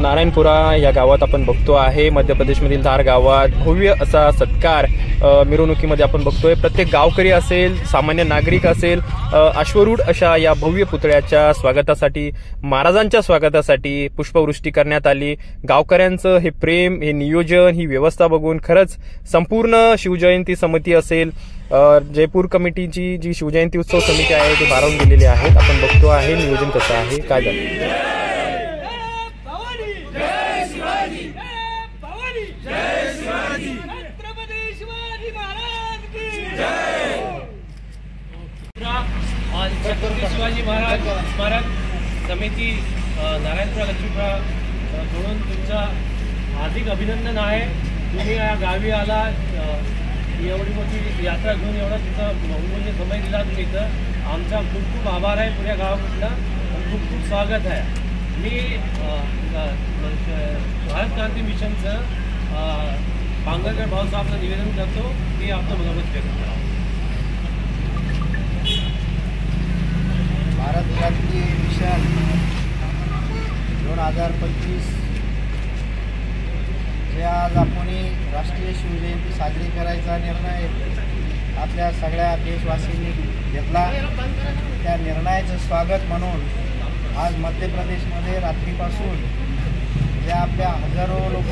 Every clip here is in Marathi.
नारायणपुरा या गावात आपण बघतो आहे, मध्य प्रदेशमधील धार गावात भव्य असा सत्कार मिरवणुकीमध्ये आपण बघतोय। प्रत्येक गावकरी असेल, सामान्य नागरिक असेल, अश्वरूढ अशा या भव्य पुतळ्याच्या स्वागतासाठी, महाराजांच्या स्वागतासाठी पुष्पवृष्टी करण्यात आली। गावकऱ्यांचं हे प्रेम, हे नियोजन, ही व्यवस्था बघून खरंच संपूर्ण शिवजयंती समिती असेल, जयपूर कमिटीची जी शिवजयंती उत्सव समिती आहे ते भारावून गेलेले आहेत। आपण बघतो आहे नियोजन कसं आहे, काय झालं। छत्रपती शिवाजी महाराज स्मारक समिती नारायणपुरा लक्ष्मीपुरा कडून तुमचं हार्दिक अभिनंदन आहे। तुम्ही या गावी आला, एवढी मोठी यात्रा घेऊन एवढा तिथं बहुमूल्य समय दिला तुम्ही इथं, आमचा खूप खूप आभार आहे पुऱ्या गावाकडनं, खूप खूप स्वागत आहे। मी भारत क्रांती मिशनचं पांगरकर भाऊसाहेबांना निवेदन करतो की आपलं मनोगत व्यक्त करा। भारत क्रांती मिशन 2025 जे आज आपण राष्ट्रीय शिवजयंती साजरी करायचा निर्णय आपल्या सगळ्या देशवासींनी घेतला, त्या निर्णयाचं स्वागत म्हणून आज मध्य प्रदेशमध्ये रात्रीपासून जे आपल्या हजारो लोक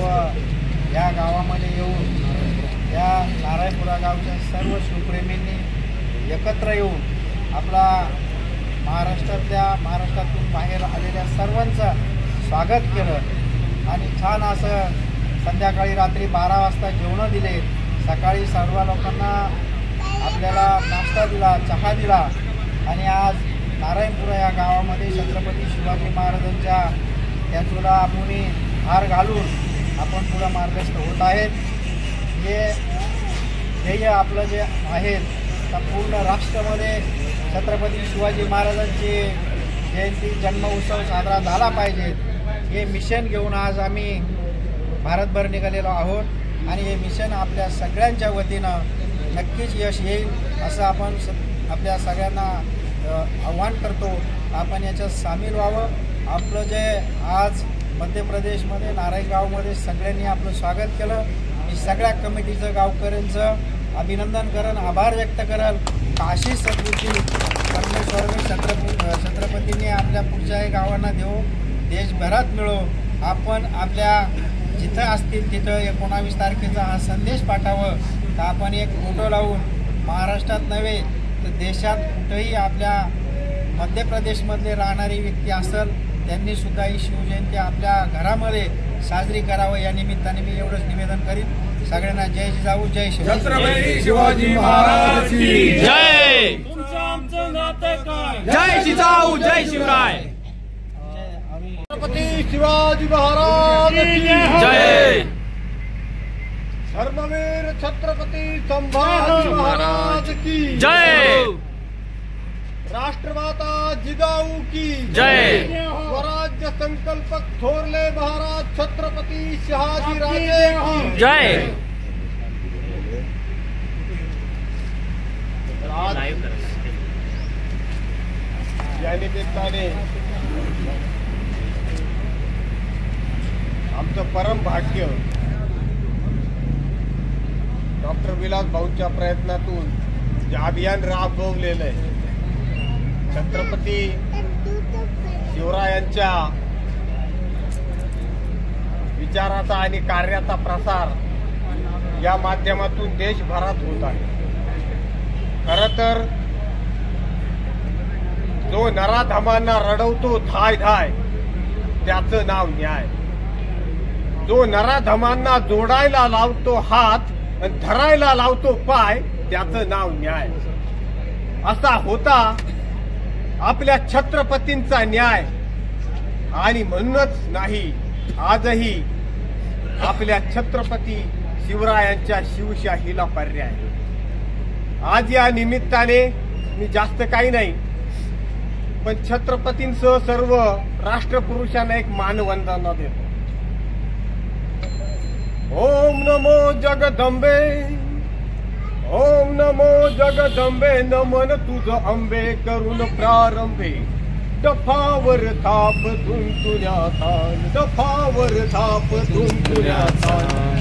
या गावामध्ये येऊन या नारायणपुरा गावच्या सर्व शिवप्रेमींनी एकत्र येऊन आपला महाराष्ट्रातून बाहेर आलेल्या सर्वांचं स्वागत केलं आणि छान असं संध्याकाळी रात्री 12 वाजता जेवणं दिले, सकाळी सर्व लोकांना आपल्याला नाश्ता दिला, चहा दिला आणि आज नारायणपुरा या गावामध्ये छत्रपती शिवाजी महाराजांच्या त्याचूला आपण हार घालून आपण पुढं मार्गस्थ होत आहेत। हे ध्येय आपलं जे आहे संपूर्ण राष्ट्रामध्ये छत्रपती शिवाजी महाराजांची जयंती जन्म उत्सव साजरा झाला पाहिजे, हे मिशन घेऊन आज आम्ही भारतभर निघालेलो आहोत आणि हे मिशन आपल्या सगळ्यांच्या वतीनं नक्कीच यश येईल असं आपण आपल्या सगळ्यांना आव्हान करतो। आपण याच्यात सामील व्हावं। आपलं जे आज मध्य प्रदेशमध्ये नारायणगावमध्ये सगळ्यांनी आपलं स्वागत केलं, मी सगळ्या कमिटीचं गावकऱ्यांचं अभिनंदन करन, आभार व्यक्त करल। काशी सद्बुद्धी परमेश्वर छत्रपतींनी आपल्या पुढच्याही गावांना देऊ, देशभरात मिळो। आपण आपल्या जिथं असतील तिथं 19 तारखेचा हा संदेश पाठावं, तर आपण एक फोटो लावून महाराष्ट्रात नव्हे तर देशात कुठेही आपल्या मध्य प्रदेशमधले राहणारी व्यक्ती असेल त्यांनी सुद्धा ही शिवजयंती आपल्या घरामध्ये साजरी करावं। या निमित्ताने मी एवढंच निवेदन करीन। सगळ्यांना जय जिजाऊ, जय छत्रपती शिवाजी महाराज की जय। तुमचं आमचं नातं काय? जय जिजाऊ, जय शिवराय। छत्रपती शिवाजी महाराज की जय। धर्मवीर छत्रपती संभाजी महाराज की जय। राष्ट्रमाता जिजाऊ की जय। स्वराज्य संकल्पक थोरले महाराज छत्रपती शहाजी राजे की जय। या निमित्ताने आमचं परम भाग्य डॉक्टर विलास भाऊंच्या प्रयत्नातून जे अभियान राबवलेलं आहे, छत्रपती शिवरायांच्या विचाराचा आणि कार्याचा प्रसार या माध्यमातून देशभरात होत आहे। खरं तर जो नराधमांना रडवतो धाय धाय त्याचं नाव न्याय, जो नराधमांना जोडायला लावतो हात आणि धरायला लावतो पाय त्याचं नाव न्याय। असा होता आपल्या छत्रपतींचा न्याय आणि म्हणूनच नाही आजही आपल्या छत्रपती शिवरायांच्या शिवशाहीला पर्याय। आज या निमित्ताने मी जास्त काही नाही पण छत्रपतींसह सर्व राष्ट्रपुरुषांना एक मानवंदना देतो। ओम नमो जगदंबे, ओम नमो जगदंबे, नमन तुझ अंबे करून प्रारंभे, दफावर थाप तुंतुन्या थान, दफावर वर थाप तुंबुऱ्याचा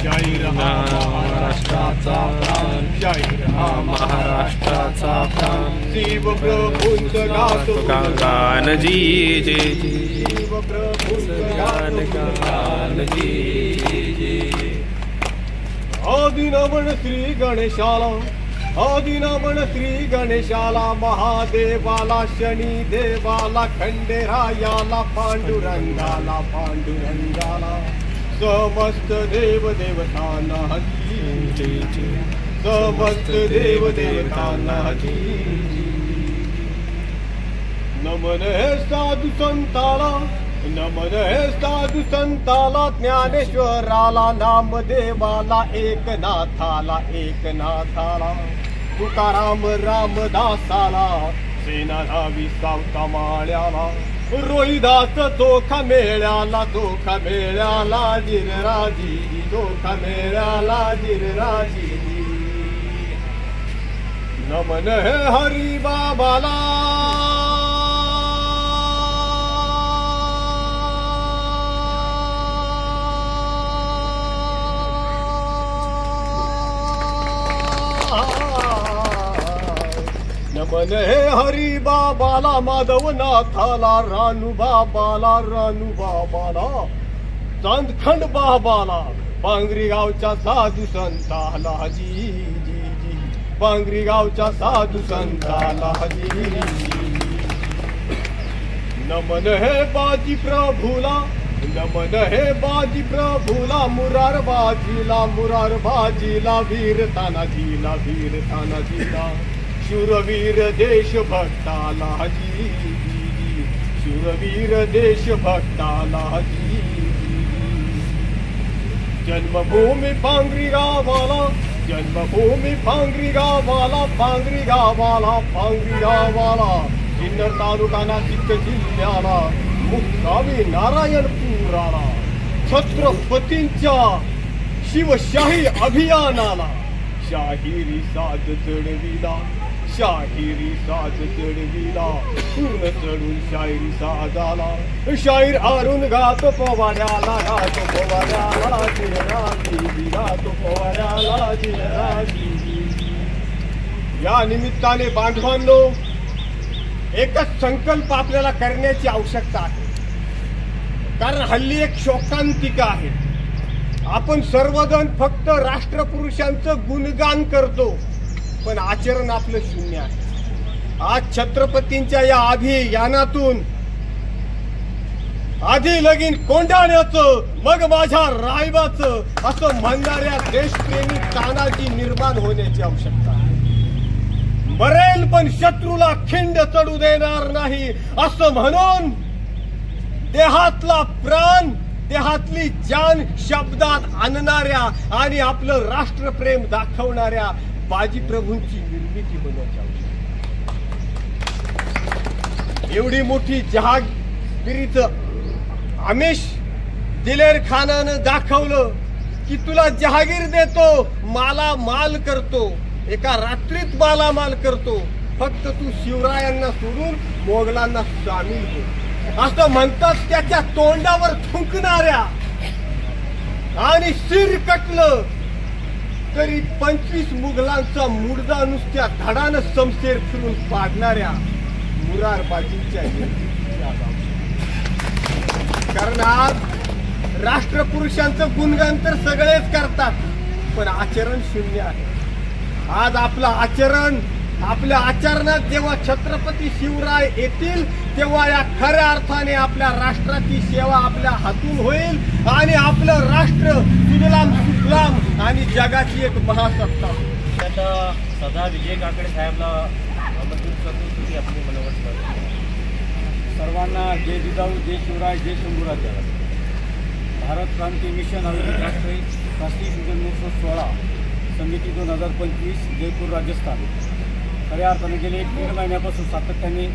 शाहीर हा महाराष्ट्राचा प्राण शाहीर हा महाराष्ट्राचा प्राण शिवप्रभूंचं गातो गान जी जे शिवप्रभूंचं गान जी आदिनमन श्री गणेशाला आदिनमन श्री गणेशाला महादेवाला शनी देवाला खंडेरायाला पांडुरंगाला समस्त देव देवतांना समस्त देव देवतांना नमन हे साधू संताला नमन हे साधू संताला ज्ञानेश्वराला नामदेवाला एकनाथाला तुकाराम रामदासाला सेनाधावी सावता माळ्याला रोहिदास चोखा मेळ्याला जिरराजी चोखा मेळ्याला जिरराजी नमन हे हरी बाबाला नमन हे हरी बाबाला माधवनाथाला रानू बाबाला चांदखंड बाबाला पांगरी गावच्या साधू संताला जी पांगरी गावच्या साधू संताला जी नमन हे बाजी प्रभूला नमन हे बाजी प्रभूला मुरार बाजीला वीर तानाजीला शूरवीर देशभक्ताला शूरवीर देशभक्ताला जन्मभूमी पांगरी गावाला सिन्नर तालुका नाशिक जिल्ह्याला मुक्कामी नारायणपुराला छत्रपतींच्या शिवशाही अभियानाला शाहिरी साज चढविला पूर्ण चढून शाहिरी साजाला शाहीर हारून गातो पोवाड्याला या निमित्ताने बांधवांनो एकच संकल्प आपल्याला करण्याची आवश्यकता आहे, कारण हल्ली एक शोकांतिका आहे. आपण सर्वजण फक्त राष्ट्रपुरुषांचं गुणगान करतो, पण आचरण आपलं शून्य आहे. आज छत्रपतींच्या या अभियानातून आधी लगीन कोंडाण्याचं मग माझ्या रायबाचं असं म्हणणाऱ्या देशप्रेमी तानाजी निर्माण होण्याची आवश्यकता आहे. मरेल पण शत्रूला खिंड चढू देणार नाही असं म्हणून देहातला प्राण देहातली जान शब्दात आणणाऱ्या आणि आपलं राष्ट्रप्रेम दाखवणाऱ्या बाजीप्रभूंची निर्मिती होण्याची आवश्यकता. एवढी मोठी जहागिरीचं आमिष दिलेर खानानं दाखवलं की तुला जहागीर देतो, माला माल करतो, एका रात्रीत मालामाल करतो, फक्त तू शिवरायांना सोडून मोगलांना सामील हो असं म्हणतात. त्याच्या तोंडावर थुंकणाऱ्या आणि शिर कटलं तरी 25 मुघलांचा मुर्दा नुसत्या धडानं समशेर फिरून पाडणाऱ्या मुरारबाजींच्या कारण आज राष्ट्रपुरुषांचं गुणगान तर सगळेच करतात, पण आचरण शून्य आहे. आज आपलं आचरण आपल्या आचरणात जेव्हा छत्रपती शिवराय येतील तेव्हा या खऱ्या अर्थाने आपल्या राष्ट्राची सेवा आपल्या हातून होईल आणि आपलं राष्ट्र सुजलाम सुफलाम आणि जगाची एक महासत्ता. आता सदा विजय काकडे साहेबला आमंत्रित करतो, तुम्ही आपली मनोगत करा. सर्वांना जय जिजाऊ, जय शिवराय, जय शंभूराज. भारत क्रांती मिशन आयोजित राष्ट्रीय शिक्षण महोत्सव 16 समिती 2025 जयपूर राजस्थान. खऱ्या अर्थाने गेले 1.5 महिन्यापासून सातत्याने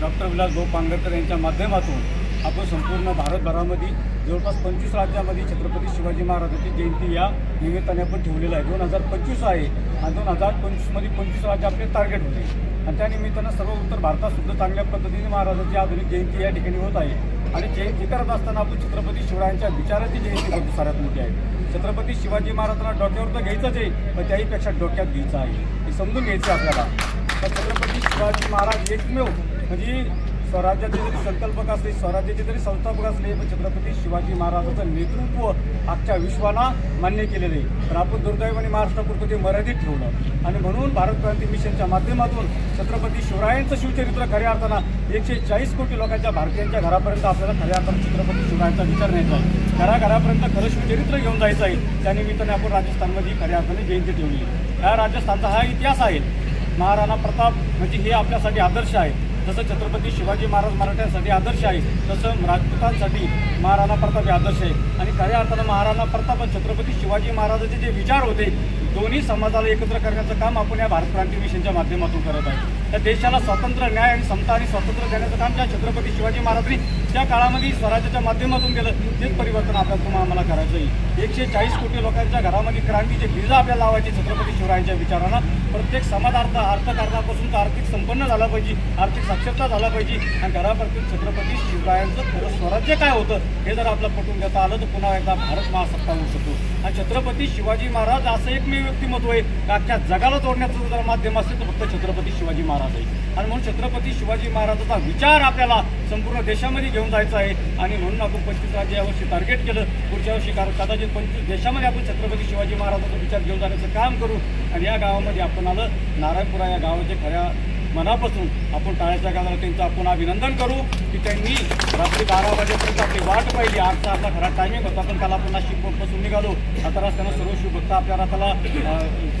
डॉक्टर विलासभाऊ पांगरकर यांच्या माध्यमातून आपण संपूर्ण भारतभरामध्ये जवळपास 25 राज्यामध्ये छत्रपती शिवाजी महाराजांची जयंती या निमित्ताने आपण ठेवलेलं आहे. 2025 आहे आणि 2025मध्ये 25 राज्य आपले टार्गेट होते आणि त्या निमित्तानं सर्व उत्तर भारतात सुद्धा चांगल्या पद्धतीने महाराजांची आधुनिक जयंती या ठिकाणी होत आहे. आणि जयंती करत असताना आपण छत्रपती शिवरायांच्या विचाराची जयंती करतो सर्वात मोठी आहे. छत्रपती शिवाजी महाराजांना डोक्यावर तर घ्यायचंच आहे, पण त्याहीपेक्षा डोक्यात घ्यायचं आहे, हे समजून घ्यायचं आपल्याला. तर छत्रपती शिवाजी महाराज एकमेव म्हणजे स्वराज्याचे जरी संकल्पक असले, स्वराज्याचे जरी संस्थापक असले, पण छत्रपती शिवाजी महाराजांचं नेतृत्व आजच्या विश्वाला मान्य केलेलं आहे. तर आपण दुर्दैवाने महाराष्ट्रापुरतं ते मर्यादित ठेवलं आणि म्हणून भारत क्रांती मिशनच्या माध्यमातून छत्रपती शिवरायांचं शिवचरित्र खऱ्या अर्थानं 140 कोटी लोकांच्या भारतीयांच्या घरापर्यंत आपल्याला खऱ्या अर्थानं छत्रपती शिवरायांचा विचार न्यायचा आहे. घराघरापर्यंत खरं शिवचरित्र घेऊन जायचं आहे. त्यानिमित्ताने आपण राजस्थानमध्ये खऱ्या अर्थाने जयंती ठेवली. या राजस्थानचा हा इतिहास आहे. महाराणा प्रताप म्हणजे हे आपल्यासाठी आदर्श आहे. जसं छत्रपती शिवाजी महाराज मराठ्यांसाठी आदर्श आहे, तसं राजपूतांसाठी महाराणा प्रताप हे आदर्श आहे. आणि खऱ्या अर्थानं महाराणा प्रताप आणि छत्रपती शिवाजी महाराजांचे जे विचार होते, दोन्ही समाजाला एकत्र करण्याचं काम आपण या भारत क्रांती मिशनच्या माध्यमातून करत आहे. त्या देशाला स्वातंत्र्य, न्याय आणि समता आणि स्वातंत्र्य देण्याचं काम ज्या छत्रपती शिवाजी महाराजांनी त्या काळामध्ये स्वराज्याच्या माध्यमातून केलं, तेच परिवर्तन आपल्याला आम्हाला करायचं आहे. 140 कोटी लोकांच्या घरामध्ये क्रांतीचे बीज आपल्याला लावायचे छत्रपती शिवरायांच्या विचारानं. प्रत्येक समाजार्थ अर्थकारणापासून तर आर्थिक संपन्न झाला पाहिजे, आर्थिक साक्षरता झाला पाहिजे आणि घरापर्यंत छत्रपती शिवरायांचं खरं स्वराज्य काय होतं हे जर आपलं पटवून घेता आलं तर पुन्हा एकदा भारत महासत्ता होऊ शकतो. आणि छत्रपती शिवाजी महाराज असं एकमेव व्यक्तिमत्व आहे की अख्ख्या जगाला तोडण्याचं जर माध्यम असेल तर फक्त छत्रपती शिवाजी महाराज आहे. आणि म्हणून छत्रपती शिवाजी महाराजांचा विचार आपल्याला संपूर्ण देशामध्ये घेऊन जायचा आहे. आणि म्हणून आपण 25 राज्य यावर्षी टार्गेट केलं. पुढच्या वर्षी कदाचित 25 देशामध्ये आपण छत्रपती शिवाजी महाराजांचा विचार घेऊन जाण्याचं काम करू. आणि या गावामध्ये आपण आलं नारायणपुरा या गावाचे खऱ्या मनापासून आपण टाळ्याच्या गावाला त्यांचं आपण अभिनंदन करू की त्यांनी रात्री 12 वाजेपर्यंत आपली वाट पाहिली. आजचा आपला खरा टायमिंग होता, पण काल आपण नाशिकपासून निघालो. आता रस्त्यानं सर्व शिवभक्त आपल्या रथाला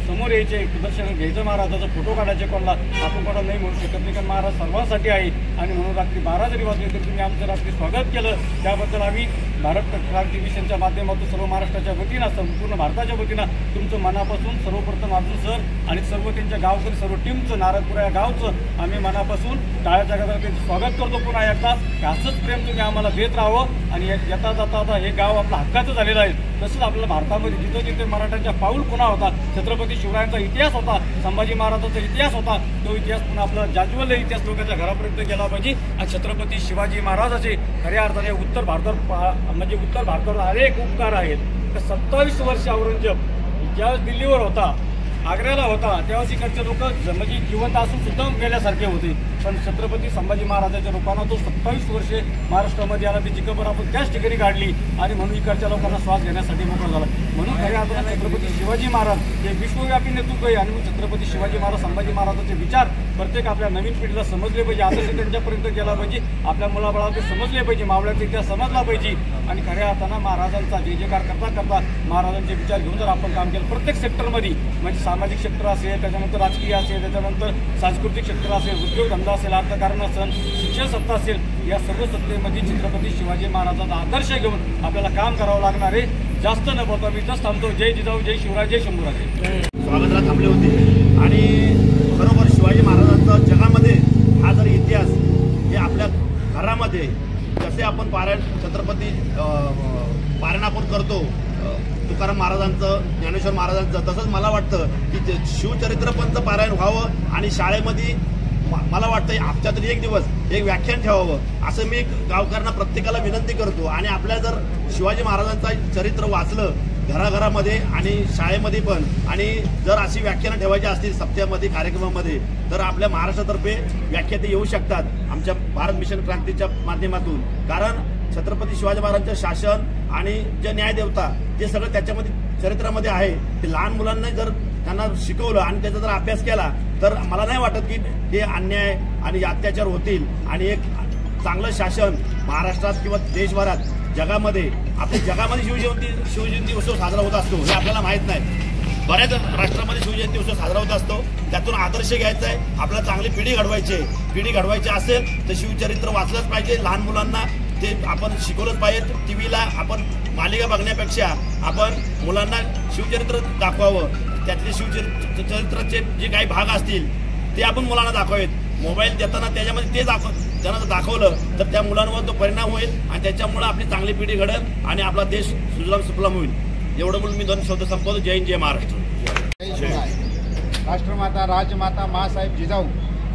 समोर यायचे, दर्शन घ्यायचं, महाराजाचा फोटो काढायचे. कोणाला आपण कोणाला नाही म्हणू शकत नाही, कारण महाराज सर्वांसाठी आहे. आणि म्हणून रात्री 12 जरी वाजले तरी तुम्ही आमचं रात्री स्वागत केलं, त्याबद्दल आम्ही भारत क्रांती मिशनच्या माध्यमातून सर्व महाराष्ट्राच्या वतीनं, संपूर्ण भारताच्या वतीनं तुमचं मनापासून सर्वप्रथम अर्जुन सर आणि सर्व त्यांच्या गावकरी सर्व टीमचं, नारायणपुरा या गावचं आम्ही मनापासून टाळ्याच्या गजरात स्वागत करतो. पुन्हा एकदा असंच प्रेम तुम्ही आम्हाला देत राहावं. आणि येता जाता आता हे गाव आपलं हक्काचं झालेलं आहे. तसंच आपल्या भारतामध्ये जिथं जिथे मराठ्यांच्या पाऊल खुणा होता, छत्रपती शिवरायांचा इतिहास होता, संभाजी महाराजांचा इतिहास होता, तो इतिहास पुन्हा आपला जाज्वल्य इतिहास लोकांच्या घरापर्यंत गेला पाहिजे. आणि छत्रपती शिवाजी महाराजाचे खऱ्या अर्थाने उत्तर भारतावर अनेक उपकार आहेत. तर 27 वर्ष औरंगजेब ज्यावेळेस दिल्लीवर होता, आग्र्याला होता, तेव्हा तिकडचे लोक म्हणजे जिवंत असून सुद्धा गेल्यासारखे होते. पण छत्रपती संभाजी महाराजांच्या रूपानं तो 27 वर्षे महाराष्ट्रामध्ये आला. त्याची कबर आपण त्याच ठिकाणी काढली आणि म्हणून इकडच्या लोकांना श्वास घेण्यासाठी मोकळा झाला. म्हणून खऱ्या अर्थानं छत्रपती शिवाजी महाराज हे विश्वव्यापी नेतृत्व आहे. आणि छत्रपती शिवाजी महाराज, संभाजी महाराजांचे विचार प्रत्येक आपल्या नवीन पिढीला समजले पाहिजे, आदर्श त्यांच्यापर्यंत गेला पाहिजे, आपल्या मुलाबाळाला ते समजले पाहिजे, मावळ्याचा इतिहास समजला पाहिजे. आणि खऱ्या अर्थानं महाराजांचा जयकार करता करता महाराजांचे विचार घेऊन जर आपण काम केलं प्रत्येक सेक्टरमध्ये, म्हणजे सामाजिक क्षेत्र असेल, त्याच्यानंतर राजकीय असेल, त्याच्यानंतर सांस्कृतिक क्षेत्र असेल, उद्योगधंदा असेल, अर्थकारण असेल, शिक्षण सत्ता असेल, या सर्व सत्तेमध्ये छत्रपती शिवाजी महाराजांचा आदर्श घेऊन आपल्याला काम करावं लागणार आहे. जास्त न बोलता मी इथंच थांबतो. जय जिजाऊ, जय शिवराय, जय शंभूराजे. स्वागताला थांबले होते. आणि बरोबर शिवाजी महाराजांचा जगामध्ये हा जर इतिहास हे आपल्या घरामध्ये जसे आपण पारायण छत्रपती पारायण आपण करतो तुकाराम महाराजांचं, ज्ञानेश्वर महाराजांचं, तसंच मला वाटतं की शिवचरित्रपंचं पारायण व्हावं. आणि शाळेमध्ये मला वाटतं हप्त्यातून एक दिवस एक व्याख्यान ठेवावं, असं मी गावकऱ्यांना प्रत्येकाला विनंती करतो. आणि आपल्या जर शिवाजी महाराजांचं चरित्र वाचलं घराघरामध्ये आणि शाळेमध्ये पण, आणि जर अशी व्याख्यानं ठेवायची असतील सप्त्यामध्ये कार्यक्रमामध्ये, तर आपल्या महाराष्ट्रातर्फे व्याख्याते येऊ शकतात आमच्या भारत मिशन क्रांतीच्या माध्यमातून. कारण छत्रपती शिवाजी महाराजांचं शासन आणि जे न्यायदेवता जे सगळं त्याच्यामध्ये चरित्रामध्ये आहे, ते लहान मुलांना जर त्यांना शिकवलं आणि त्याचा जर अभ्यास केला तर मला नाही वाटत की हे अन्याय आणि अत्याचार होतील. आणि एक चांगलं शासन महाराष्ट्रात किंवा देशभरात जगामध्ये जगामध्ये शिवजयंती उत्सव साजरा होत असतो हे आपल्याला माहीत नाही. बऱ्याच राष्ट्रामध्ये शिवजयंती उत्सव साजरा होत असतो. त्यातून आदर्श घ्यायचा आहे, आपल्याला चांगली पिढी घडवायची असेल तर शिवचरित्र वाचलंच पाहिजे. लहान मुलांना ते आपण शिकवलंच पाहिजे. टीव्हीला आपण मालिका बघण्यापेक्षा आपण मुलांना शिवचरित्र दाखवावं. त्यातले शिवचरित्राचे जे काही भाग असतील ते आपण मुलांना दाखवावेत. मोबाईल देताना त्याच्यामध्ये ते त्यांना दाखवलं तर त्या मुलांवर तो परिणाम होईल आणि त्याच्यामुळे आपली चांगली पिढी घडेल आणि आपला देश सुजलाम सुफलाम होईल. एवढं म्हणून मी 2 शब्द संपवतो. जय हिंद, जय महाराष्ट्र. राष्ट्रमाता, राजमाता, मासाहेब जिजाऊ,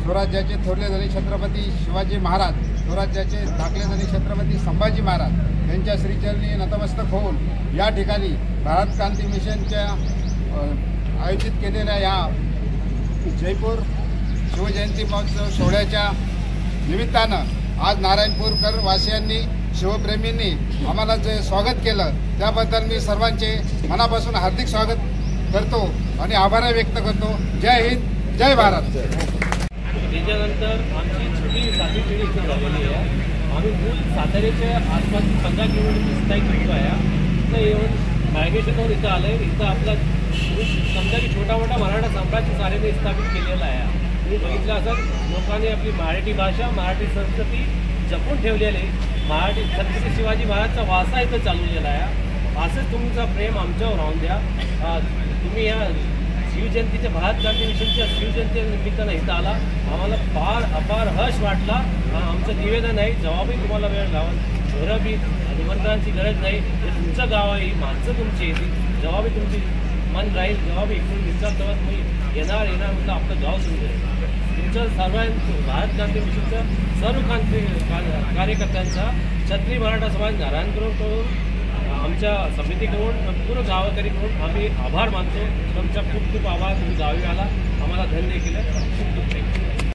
स्वराज्याचे थोरले झाले छत्रपती शिवाजी महाराज स्वराज्याचे धाकले छत्रपती संभाजी महाराज यांच्या श्रीचरणी नतमस्तक होऊन या ठिकाणी भारत क्रांती मिशनच्या आयोजित केलेल्या या जयपूर शिवजयंती महोत्सव सोहळ्याच्या निमित्तानं आज नारायणपूरकर वासियांनी शिवप्रेमींनी आम्हाला जे स्वागत केलं त्याबद्दल मी सर्वांचे मनापासून हार्दिक स्वागत करतो आणि आभार व्यक्त करतो. जय हिंद, जय भारत. त्याच्यानंतर आमची छोटी साधी पिढी इथे झालेली आहे. आम्ही मूल साताऱ्याच्या आसपास 15 किलोमीटर स्थायिक होतो आहे. इथं येऊन मायग्रेशनवर इथं आलं आहे. इथं आपला समजा की छोटा मोठा मराठा साम्राज्य साऱ्याने स्थापित केलेला आहे. तुम्ही बघितलं असं लोकांनी आपली मराठी भाषा मराठी संस्कृती जपून ठेवलेली. मराठी छत्रपती शिवाजी महाराजचा वारसा इथं चालवलेला आहे. असंच तुमचं प्रेम आमच्यावर राहून द्या. तुम्ही या शिवजयंतीच्या भारत क्रांती मिशनच्या शिवजयंती निमित्तानं इथं आला. आम्हाला फार अपार हर्ष वाटला. आमचं निवेदन आहे, जबाबही तुम्हाला वेळ लावून घरं बी निमंत्रणाची गरज नाही. हे तुमचं गाव आहे, ही माणसं तुमची येतील, जबाबी तुमची मन राहील. जबाबी इकडून विचार तेव्हा तुम्ही येणार म्हटलं आपलं गाव समजेल. तुमचं सर्वांचं भारत क्रांती मिशनचं सर्व कार्यकर्त्यांचा छत्री मराठा समाज नारायणपूरकडून आमच्या समितीकडून पूर्ण गावकरीकडून आम्ही आभार मानतो. तुमचा खूप खूप आभार. तुम्ही गावी आला, आम्हाला धन्य केलं. खूप खूप थँक्यू.